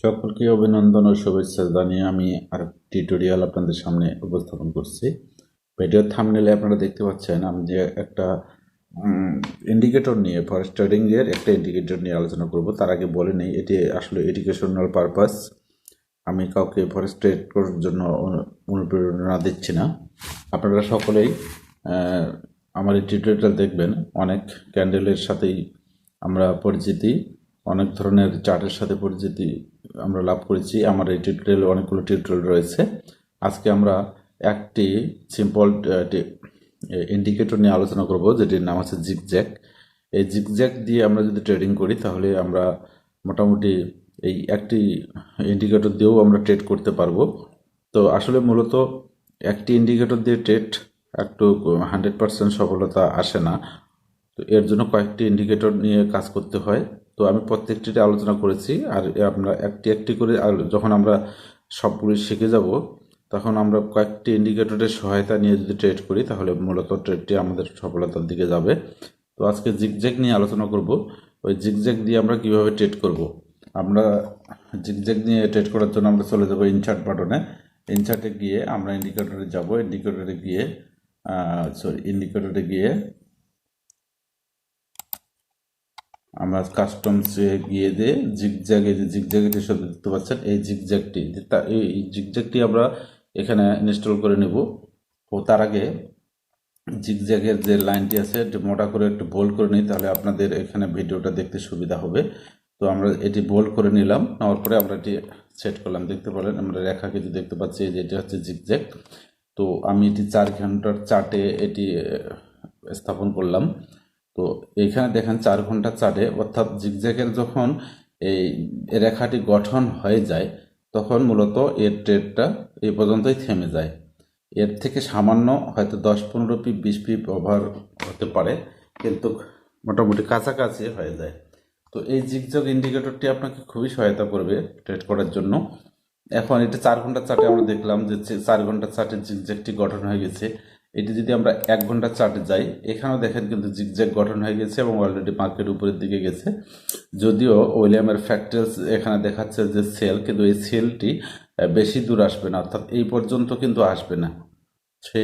সকলকে অভিনন্দন ও শুভেচ্ছা জানিয়ে আমি আর টিউটোরিয়াল আপনাদের সামনে উপস্থাপন করছি। ভিডিও থাম্বনেলে আপনারা দেখতে পাচ্ছেন আমি যে একটা ইন্ডিকেটর নিয়ে ফরেক্স ট্রেডিং এর একটা ইন্ডিকেটর নিয়ে আলোচনা করব। তার আগে বলে নেই, এটি আসলে এডুকেশনাল পারপাস। আমি কাউকে ফরেক্স ট্রেড করার জন্য অনুপ্রেরণা দিচ্ছি না। আপনারা সকলেই আমার এই টিউটোরিয়াল দেখবেন। অনেক ক্যান্ডেলের সাথেই আমরা পরিচিতি, অনেক ধরনের চার্টের সাথে পরিচিতি আমরা লাভ করেছি। আমার এই টিউটোরিয়ালে অনেকগুলো টিউটোরিয়াল রয়েছে। আজকে আমরা একটি সিম্পল ইন্ডিকেটর নিয়ে আলোচনা করব, যেটির নাম হচ্ছে জিগজ্যাগ। এই জিগজ্যাগ দিয়ে আমরা যদি ট্রেডিং করি তাহলে আমরা মোটামুটি এই একটি ইন্ডিকেটর দিয়েও আমরা ট্রেড করতে পারবো। তো আসলে মূলত একটি ইন্ডিকেটর দিয়ে ট্রেড একটু 100% সফলতা আসে না। তো এর জন্য কয়েকটি ইন্ডিকেটর নিয়ে কাজ করতে হয়। তো আমি প্রত্যেকটিতে আলোচনা করেছি, আর আমরা একটি একটি করে যখন আমরা সবগুলি শিখে যাব তখন আমরা কয়েকটি ইন্ডিকেটরের সহায়তা নিয়ে যদি ট্রেড করি তাহলে মূলত ট্রেডটি আমাদের সফলতার দিকে যাবে। তো আজকে জিগজ্যাগ নিয়ে আলোচনা করব। ওই জিগজ্যাগ দিয়ে আমরা কিভাবে ট্রেড করব। আমরা জিগজ্যাগ নিয়ে ট্রেড করার জন্য আমরা চলে যাব ইনচার্ট বাটনে। ইনচার্টে গিয়ে আমরা ইন্ডিকেটরে যাব। ইন্ডিকেটরে গিয়ে আমরা কাস্টমসে গিয়ে দিয়ে জিগজ্যাগে, যে জিগজ্যাগটি সব দেখতে পাচ্ছেন, এই জিগজ্যাগটি আমরা এখানে ইনস্টল করে নেব। ও তার আগে জিগজ্যাগের যে লাইনটি আছে এটি মোটা করে একটু বোল্ড করে নিই, তাহলে আপনাদের এখানে ভিডিওটা দেখতে সুবিধা হবে। তো আমরা এটি বোল্ড করে নিলাম, নেওয়ার পরে আমরা এটি সেট করলাম। দেখতে পেলেন আমরা রেখা কিছু দেখতে পাচ্ছি, এই যে এটি হচ্ছে জিগজ্যাগ। তো আমি এটি 4 ঘন্টার চার্টে এটি স্থাপন করলাম। তো এইখানে দেখেন 4 ঘন্টা চার্টে, অর্থাৎ জিগজ্যাগের যখন এই রেখাটি গঠন হয়ে যায় তখন মূলত এর ট্রেডটা এই পর্যন্তই থেমে যায়। এর থেকে সামান্য হয়তো 10-15 পিপ 20 পিপ ওভার হতে পারে, কিন্তু মোটামুটি কাছাকাছি হয়ে যায়। তো এই জিগজ্যাগ ইন্ডিকেটরটি আপনাকে খুবই সহায়তা করবে ট্রেড করার জন্য। এখন এটা 4 ঘন্টার চার্টে আমরা দেখলাম যে 4 ঘন্টার চার্টে জিগজ্যাগটি গঠন হয়ে গেছে। এটি যদি আমরা 1 ঘন্টার চার্টে যাই, এখানেও দেখেন কিন্তু জিগজ্যাগ গঠন হয়ে গেছে এবং অলরেডি মার্কেট উপরের দিকে গেছে। যদিও উইলিয়ামের ফ্র্যাকটালস এখানে দেখাচ্ছে যে সেল, কিন্তু এই সেলটি বেশি দূর আসবে না, অর্থাৎ এই পর্যন্ত কিন্তু আসবে না। সে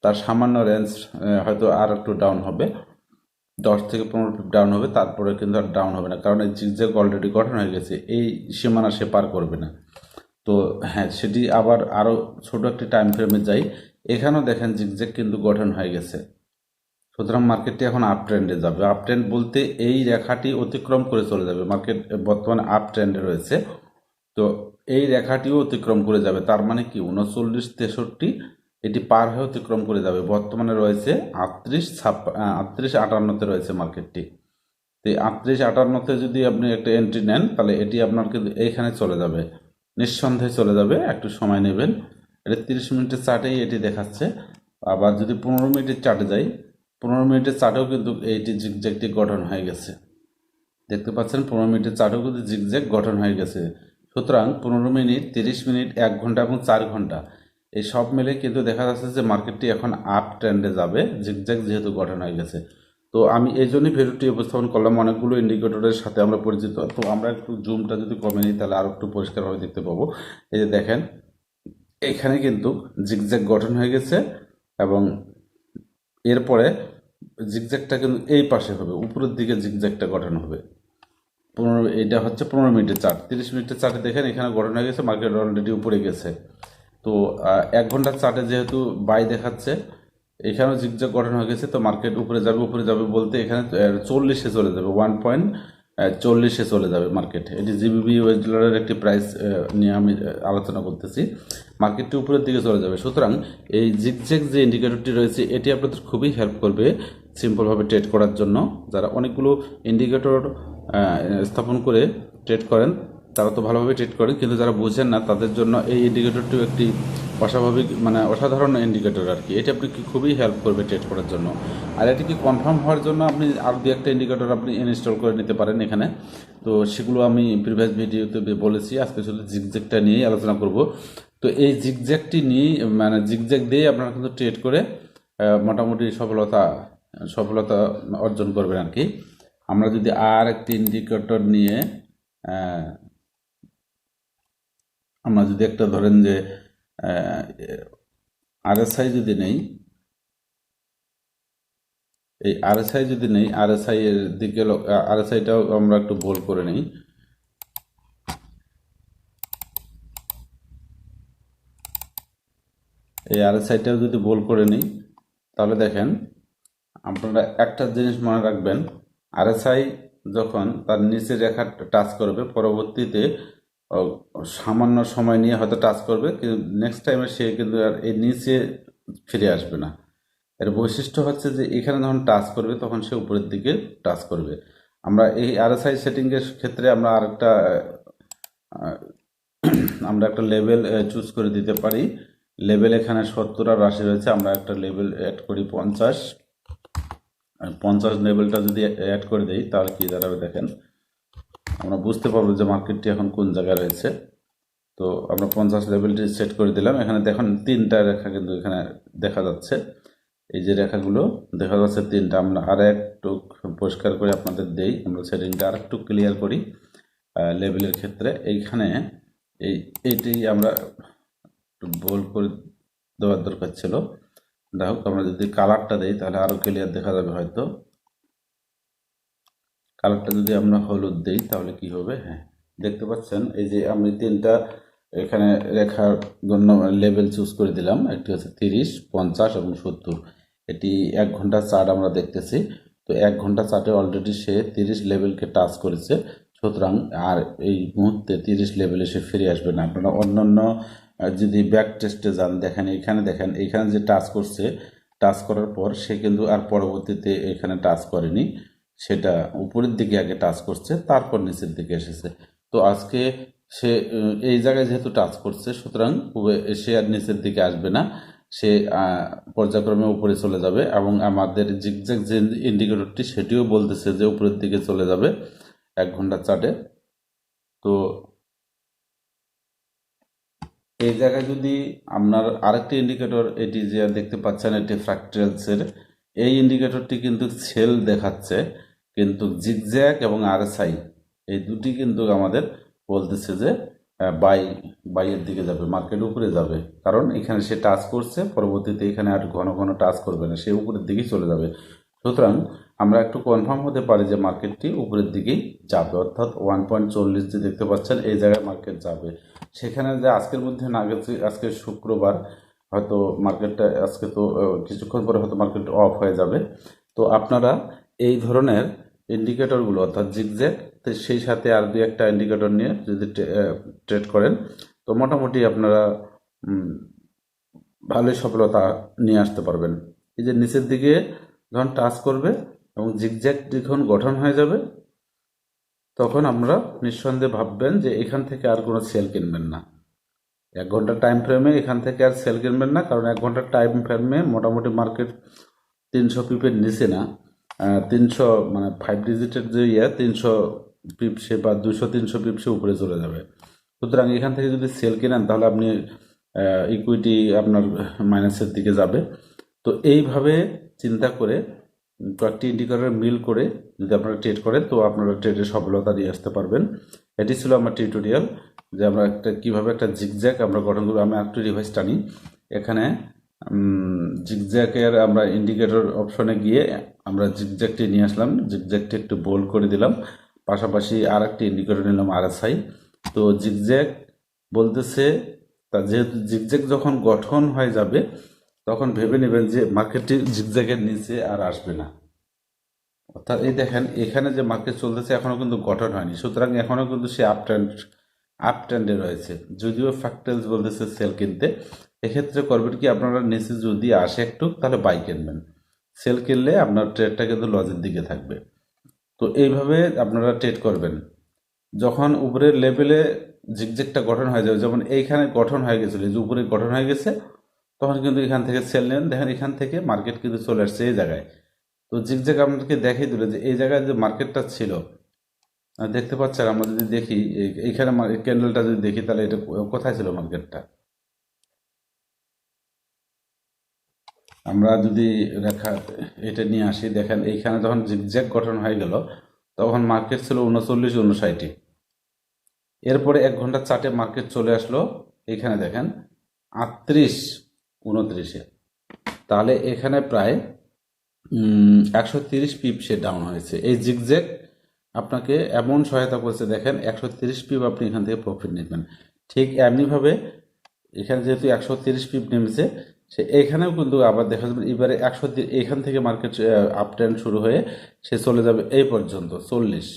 তার সামান্য রেঞ্জ হয়তো আর একটু ডাউন হবে, 10 থেকে 15 পিপ ডাউন হবে, তারপরে কিন্তু আর ডাউন হবে না, কারণ এই জিগজ্যাগ অলরেডি গঠন হয়ে গেছে। এই সীমানা সে পার করবে না। তো হ্যাঁ, সেটি আবার আরও ছোট একটি টাইম ফ্রেমে যাই, এখানেও দেখেন জিগজ্যাগ কিন্তু গঠন হয়ে গেছে। সুতরাং মার্কেটটি এখন আপ ট্রেন্ডে যাবে। আপ ট্রেন্ড বলতে এই রেখাটি অতিক্রম করে চলে যাবে। মার্কেট বর্তমানে আপ ট্রেন্ডে রয়েছে, তো এই রেখাটিও অতিক্রম করে যাবে। তার মানে কি 39-63 এটি পার হয়ে অতিক্রম করে যাবে। বর্তমানে রয়েছে 38-58-তে রয়েছে মার্কেটটি। তো 38-58-তে যদি আপনি একটা এন্ট্রি নেন তাহলে এটি আপনার কিন্তু এইখানে চলে যাবে, নিঃসন্দেহে চলে যাবে। একটু সময় নেবেন। এটা 30 মিনিটের চার্টেই এটি দেখাচ্ছে। আবার যদি 15 মিনিটের চার্টে যাই, 15 মিনিটের চার্টেও কিন্তু এইটি জিগজ্যাগটি গঠন হয়ে গেছে। দেখতে পাচ্ছেন 15 মিনিটের চার্টেও কিন্তু জিগজ্যাগ গঠন হয়ে গেছে। সুতরাং 15 মিনিট, 30 মিনিট, 1 ঘন্টা এবং 4 ঘন্টা এই সব মিলে কিন্তু দেখা যাচ্ছে যে মার্কেটটি এখন আপ ট্রেন্ডে যাবে, জিগজ্যাগ যেহেতু গঠন হয়ে গেছে। তো আমি এই জন্যই ভিডিওটি উপস্থাপন করলাম। অনেকগুলো ইন্ডিকেটরের সাথে আমরা পরিচিত। তো আমরা একটু জুমটা যদি কমে নিই তাহলে আরও একটু পরিষ্কারভাবে দেখতে পাবো। এই যে দেখেন, এখানে কিন্তু জিগজ্যাগ গঠন হয়ে গেছে এবং এরপরে জিগজ্যাগটা কিন্তু এই পাশে হবে, উপরের দিকে জিগজ্যাগটা গঠন হবে। 15, এটা হচ্ছে 15 মিনিটের চার্ট। 30 মিনিটের চার্টে দেখেন এখানে গঠন হয়ে গেছে, মার্কেট অলরেডি উপরে গেছে। তো 1 ঘন্টার চার্টে যেহেতু বাই দেখাচ্ছে, এখানেও জিগজ্যাগ গঠন হয়ে গেছে। তো মার্কেট উপরে যাবে বলতে এখানে 40-এ চলে যাবে, 1.40-এ চলে যাবে মার্কেট। এটি জিবিবি ওয়েস্ট ডলারের একটি প্রাইস নিয়ে আমি আলোচনা করতেছি। মার্কেটটি উপরের দিকে চলে যাবে। সুতরাং এই জিগজ্যাগ যে ইন্ডিকেটরটি রয়েছে এটি আপনাদের খুবই হেল্প করবে সিম্পলভাবে ট্রেড করার জন্য। যারা অনেকগুলো ইন্ডিকেটর স্থাপন করে ট্রেড করেন তারা তো ভালোভাবে ট্রেড করেন, কিন্তু যারা বুঝেন না তাদের জন্য এই ইন্ডিকেটরটিও একটি অস্বাভাবিক অসাধারণ ইন্ডিকেটর আর কি। এটি আপনাকে খুবই হেল্প করবে ট্রেড করার জন্য। আর এটিকে কনফার্ম হওয়ার জন্য আপনি আরও দু একটা ইন্ডিকেটর আপনি ইনস্টল করে নিতে পারেন এখানে। তো সেগুলো আমি প্রিভিয়াস ভিডিওতে বলেছি। আজকে শুধু জিগজ্যাগটা নিয়েই আলোচনা করব। তো এই জিগজ্যাগটি নিয়েই জিগজ্যাগ দিয়ে আপনারা কিন্তু ট্রেড করে মোটামুটি সফলতা অর্জন করবেন আর কি। আমরা যদি আর একটি ইন্ডিকেটর নিয়ে আমরা যদি একটা ধরেন যে আরএসআই যদি নেই, এই আরএসআই যদি নেই, আরএসআই এর দিকে আরএসআইটাও আমরা একটু ভুল করে নিই। এই আরএসআইটাও যদি ভুল করে নিই, তাহলে দেখেন আপনারা একটা জিনিস মনে রাখবেন, আরএসআই যখন তার নিচে রেখা টাচ করবে, পরবর্তীতে সামান্য সময় নিয়ে হয়তো টাচ করবে, কিন্তু নেক্সট টাইমে সে কিন্তু আর এই নিচে ফিরে আসবে না। এর বৈশিষ্ট্য হচ্ছে যে এখানে যখন টাচ করবে তখন সে উপরের দিকে টাচ করবে। আমরা এই আরএসআই সেটিংয়ের ক্ষেত্রে আমরা আমরা একটা লেভেল চুজ করে দিতে পারি। লেভেল এখানে 70 আর 80 রয়েছে, আমরা একটা লেভেল অ্যাড করি 50। 50 লেভেলটা যদি অ্যাড করে দেই তাহলে কি দাঁড়াবে দেখেন, আমরা বুঝতে পারবো যে মার্কেটটি এখন কোন জায়গায় রয়েছে। তো আমরা 50 লেভেলটি সেট করে দিলাম। এখানে দেখুন 3টা রেখা কিন্তু এখানে দেখা যাচ্ছে, এই যে রেখাগুলো দেখা যাচ্ছে 3টা। আমরা আর একটু পরিষ্কার করে আপনাদের দেই, আমরা সেটিংটা আর একটু ক্লিয়ার করি লেভেলের ক্ষেত্রে। এইখানে এইটি আমরা একটু বোল্ড করে দেওয়ার দরকার ছিল। দেখো আমরা যদি কালারটা দেই তাহলে আরো ক্লিয়ার দেখা যাবে। হয়তো কালারটা যদি আমরা হলুদ দেই তাহলে কি হবে, হ্যাঁ দেখতে পাচ্ছেন এই যে আমি 3টা এখানে রেখার জন্য লেভেল চুজ করে দিলাম। একটি হচ্ছে 30, 50 এবং 70। এটি 1 ঘন্টা চার্ট আমরা দেখতেছি। তো 1 ঘন্টা চার্টে অলরেডি সে 30 লেভেলকে টাচ করেছে, সুতরাং আর এই মুহূর্তে 30 লেভেলে সে ফিরে আসবে না। আপনারা অন্যান্য যদি ব্যাক টেস্টে যান, দেখেন এইখানে যে টাচ করছে, টাচ করার পর সে কিন্তু আর পরবর্তীতে এখানে টাচ করেনি, সেটা উপরের দিকে আগে টাচ করছে, তারপর নিচের দিকে এসেছে। তো আজকে সে এই জায়গায় যেহেতু টাচ করছে, সুতরাং সে আর নিচের দিকে আসবে না, সে পর্যায়ক্রমে উপরে চলে যাবে। এবং আমাদের জিগজ্যাগ যে ইন্ডিকেটরটি সেটিও বলতেছে যে উপরের দিকে চলে যাবে 1 ঘন্টা চার্টে। তো এই জায়গায় যদি আপনার আরেকটি ইন্ডিকেটর, এটি যে দেখতে পাচ্ছেন এটি ফ্র্যাকটালসের, এই ইন্ডিকেটরটি কিন্তু সেল দেখাচ্ছে, কিন্তু জিগজ্যাগ এবং আরএসআই এই দুটি কিন্তু আমাদের বলতেছে যে বাইয়ের দিকে যাবে, মার্কেট উপরে যাবে। কারণ এখানে সে টাচ করছে, পরবর্তীতে এখানে আর ঘন ঘন টাচ করবে না, সে উপরের দিকেই চলে যাবে। সুতরাং আমরা একটু কনফার্ম হতে পারি যে মার্কেটটি উপরের দিকেই যাবে, অর্থাৎ 1.40 যে দেখতে পাচ্ছেন এই জায়গায় মার্কেট যাবে। সেখানে যে আজকের মধ্যে না গেছে, আজকে শুক্রবার, হয়তো মার্কেটটা আজকে তো কিছুক্ষণ পরে হয়তো মার্কেট অফ হয়ে যাবে। তো আপনারা এই ধরনের ইন্ডিকেটরগুলো অর্থাৎ জিগজ্যাগ, সেই সাথে আর 2-1টা ইন্ডিকেটর নিয়ে যদি ট্রেড করেন, তো মোটামুটি আপনারা ভালোই সফলতা নিয়ে আসতে পারবেন। এই যে নিচের দিকে যখন টাচ করবে এবং জিগজ্যাগ যখন গঠন হয়ে যাবে, তখন আমরা নিঃসন্দেহে ভাববেন যে এখান থেকে আর কোনো সেল কিনবেন না। 1 ঘন্টার টাইম ফ্রেমে এখান থেকে আর সেল কিনবেন না, কারণ 1 ঘন্টার টাইম ফ্রেমে মোটামুটি মার্কেট 300 পিপের নিচে না, 300 মানে 5 ডিজিটের যে 300 পিপসে বা 200-300 পিপসে উপরে চলে যাবে। সুতরাং এখান থেকে যদি সেল কেনেন তাহলে আপনি ইকুইটি আপনার মাইনাসের দিকে যাবে। তো এইভাবে চিন্তা করে কয়েকটি ইন্ডিকেটর মিল করে যদি আপনারা ট্রেড করেন, তো আপনারা ট্রেডে সফলতা নিয়ে আসতে পারবেন। এটি ছিল আমার টিউটোরিয়াল যে আমরা কীভাবে একটা জিগজ্যাগ আমরা গঠন করব। আমি একটু রিভাইজ টানি, এখানে জিগজ্যাগের আমরা ইন্ডিকেটর অপশনে গিয়ে আমরা জিগজ্যাগটি নিয়ে আসলাম, জিগজ্যাগটি একটু বোল্ড করে দিলাম, পাশাপাশি আর একটি ইন্ডিকেটর নিলাম আরএসআই। তো জিগজ্যাগ বলতেছে, তা যেহেতু জিগজ্যাগ যখন গঠন হয়ে যাবে তখন ভেবে নেবেন যে মার্কেটটি জিগজ্যাগের নিচে আর আসবে না। অর্থাৎ এই দেখেন এখানে যে মার্কেট চলতেছে এখনও কিন্তু গঠন হয়নি, সুতরাং এখনও কিন্তু সে আপ ট্রেন্ডে রয়েছে। যদিও ফ্র্যাকটালস বলতেছে সেল কিনতে, এক্ষেত্রে করবেন কি, আপনারা নিচে যদি আসে একটু তাহলে বাই কিনবেন, সেল কিনলে আপনার ট্রেডটা কিন্তু লজের দিকে থাকবে। তো এইভাবে আপনারা ট্রেড করবেন। যখন উপরের লেভেলে জিগজ্যাগটা গঠন হয়ে যাবে, যেমন এইখানে গঠন হয়ে গেছিলো, যে উপরে গঠন হয়ে গেছে, তখন কিন্তু এখান থেকে সেল নেন। দেখেন এখান থেকে মার্কেট কিন্তু চলে আসছে এই জায়গায়। তো জিগজ্যাগ আপনাদেরকে দেখিয়ে দিল যে এই জায়গায় যে মার্কেটটা ছিল, দেখতে পাচ্ছেন, আমরা যদি দেখি এইখানে ক্যান্ডেলটা যদি দেখি তাহলে এটা কোথায় ছিল মার্কেটটা, আমরা যদি রেখা এটা নিয়ে আসি, দেখেন এইখানে যখন জিগজ্যাগ গঠন হয়ে গেল তখন মার্কেট ছিল 39-59-এ। এরপরে 1 ঘন্টা চার্টে মার্কেট চলে আসলো এখানে দেখেন 38-29-এ, তাহলে এখানে প্রায় 130 পিপ সে ডাউন হয়েছে। এই জিগজ্যাগ আপনাকে এমন সহায়তা করছে, দেখেন 130 পিপ আপনি এখান থেকে প্রফিট নেবেন। ঠিক এমনিভাবে এখানে যেহেতু 130 পিপ নেমেছে, সে এখানেও কিন্তু আবার দেখা যাবে এবারে 130, এখান থেকে মার্কেট আপ ট্রেন্ড শুরু হয়ে সে চলে যাবে এই পর্যন্ত 40।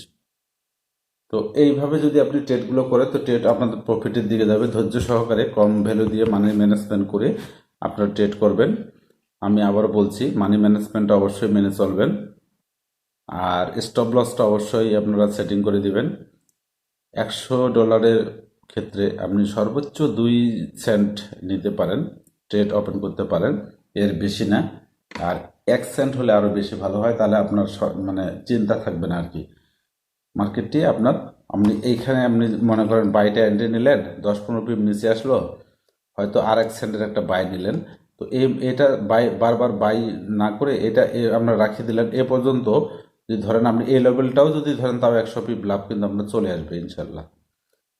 তো এইভাবে যদি আপনি ট্রেডগুলো করেন তো ট্রেড আপনাদের প্রফিটের দিকে যাবে। ধৈর্য সহকারে কম ভ্যালু দিয়ে মানি ম্যানেজমেন্ট করে আপনারা ট্রেড করবেন। আমি আবার বলছি, মানি ম্যানেজমেন্টটা অবশ্যই মেনে চলবেন, আর স্টপ লসটা অবশ্যই আপনারা সেটিং করে দিবেন। $100 ক্ষেত্রে আপনি সর্বোচ্চ 2 সেন্ট নিতে পারেন, ট্রেড ওপেন করতে পারেন, এর বেশি না। আর 1 সেন্ট হলে আরও বেশি ভালো হয়, তাহলে আপনার মানে চিন্তা থাকবে না আর কি। মার্কেটটি আপনার, আপনি এইখানে আপনি মনে করেন বাইটা এন্ট্রি নিলেন, 10-15 পিপ নিচে আসলো, হয়তো আর 1 সেন্টের একটা বাই নিলেন, তো এটা বাই বারবার বাই না করে এটা আপনার রাখিয়ে দিলেন এ পর্যন্ত। যদি ধরেন আপনি এই লেভেলটাও যদি ধরেন, তাও 100 পিপ লাভ কিন্তু আপনার চলে আসবে ইনশাল্লাহ।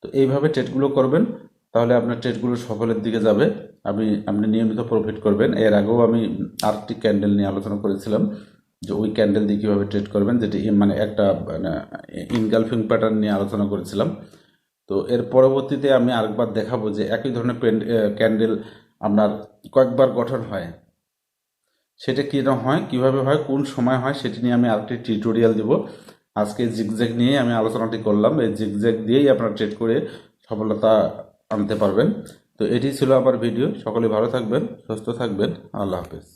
তো এইভাবে ট্রেডগুলো করবেন, তাহলে আপনার ট্রেডগুলো সফলের দিকে যাবে। আপনি নিয়মিত প্রফিট করবেন। এর আগেও আমি আরেকটি ক্যান্ডেল নিয়ে আলোচনা করেছিলাম যে ওই ক্যান্ডেল দিয়ে কীভাবে ট্রেড করবেন, যেটি মানে একটা মানে ইনগালফিং প্যাটার্ন নিয়ে আলোচনা করেছিলাম। তো এর পরবর্তীতে আমি আরেকবার দেখাবো যে একই ধরনের ক্যান্ডেল আপনার কয়েকবার গঠন হয়, সেটা কীরকম হয়, কীভাবে হয়, কোন সময় হয়, সেটি নিয়ে আমি আরেকটি টিউটোরিয়াল দেব। আজকে জিগজ্যাগ নিয়েই আমি আলোচনাটি করলাম। এই জিগজ্যাগ দিয়েই আপনারা ট্রেড করে সফলতা আনতে পারবেন। তো এটি ছিল আমার ভিডিও। সকলে ভালো থাকবেন, সুস্থ থাকবেন। আল্লাহ হাফেজ।